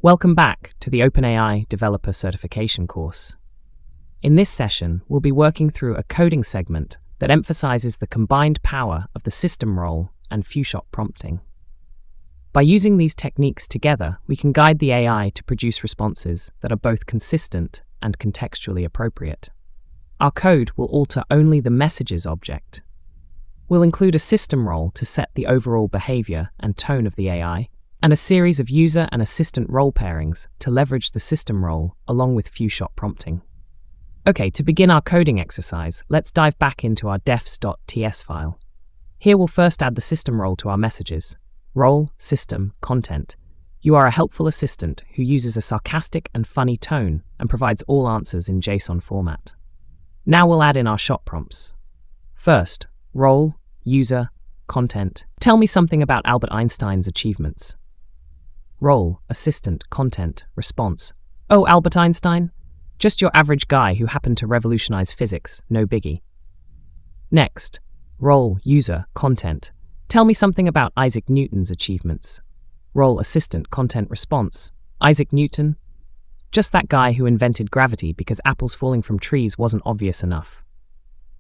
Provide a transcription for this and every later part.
Welcome back to the OpenAI Developer Certification course. In this session, we'll be working through a coding segment that emphasizes the combined power of the system role and few-shot prompting. By using these techniques together, we can guide the AI to produce responses that are both consistent and contextually appropriate. Our code will alter only the messages object. We'll include a system role to set the overall behavior and tone of the AI, and a series of user and assistant role pairings to leverage the system role along with few-shot prompting. Okay, to begin our coding exercise, let's dive back into our defs.ts file. Here we'll first add the system role to our messages. Role, system, content. You are a helpful assistant who uses a sarcastic and funny tone and provides all answers in JSON format. Now we'll add in our shot prompts. First, role, user, content. Tell me something about Albert Einstein's achievements. Role, assistant, content, response. Oh, Albert Einstein? Just your average guy who happened to revolutionize physics, no biggie. Next, role, user, content. Tell me something about Isaac Newton's achievements. Role, assistant, content, response. Isaac Newton? Just that guy who invented gravity because apples falling from trees wasn't obvious enough.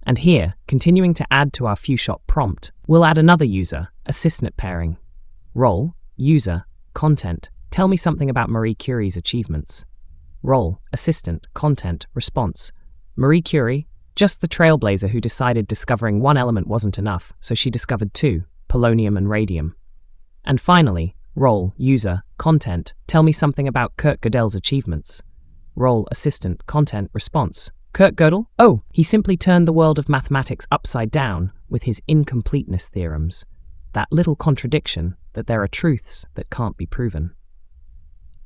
And here, continuing to add to our few-shot prompt, we'll add another user, assistant pairing. Role, user, content. Tell me something about Marie Curie's achievements. Role, assistant, content, response. Marie Curie? Just the trailblazer who decided discovering one element wasn't enough, so she discovered two, polonium and radium. And finally, role, user, content. Tell me something about Kurt Gödel's achievements. Role, assistant, content, response. Kurt Gödel? Oh, he simply turned the world of mathematics upside down with his incompleteness theorems. That little contradiction that there are truths that can't be proven.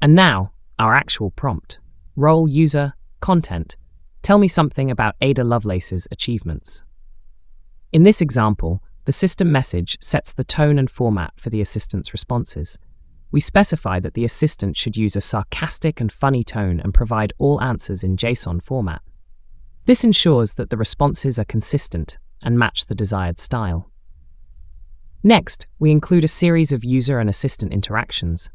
And now, our actual prompt. Role, user, content. Tell me something about Ada Lovelace's achievements. In this example, the system message sets the tone and format for the assistant's responses. We specify that the assistant should use a sarcastic and funny tone and provide all answers in JSON format. This ensures that the responses are consistent and match the desired style. Next, we include a series of user and assistant interactions.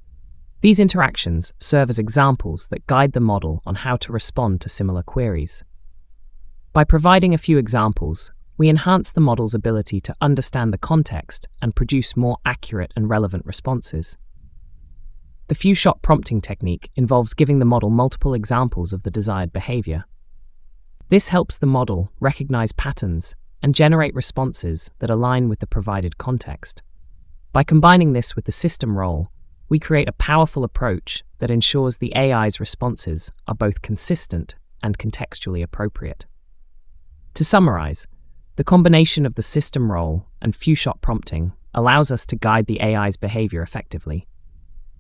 These interactions serve as examples that guide the model on how to respond to similar queries. By providing a few examples, we enhance the model's ability to understand the context and produce more accurate and relevant responses. The few-shot prompting technique involves giving the model multiple examples of the desired behavior. This helps the model recognize patterns and generate responses that align with the provided context. By combining this with the system role, we create a powerful approach that ensures the AI's responses are both consistent and contextually appropriate. To summarize, the combination of the system role and few-shot prompting allows us to guide the AI's behavior effectively.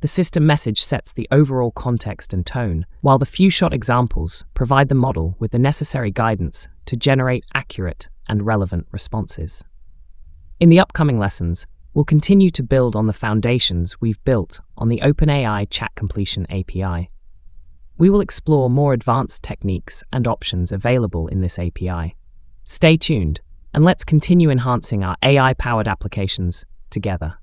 The system message sets the overall context and tone, while the few-shot examples provide the model with the necessary guidance to generate accurate and relevant responses. In the upcoming lessons, we'll continue to build on the foundations we've built on the OpenAI Chat Completion API. We will explore more advanced techniques and options available in this API. Stay tuned, and let's continue enhancing our AI-powered applications together.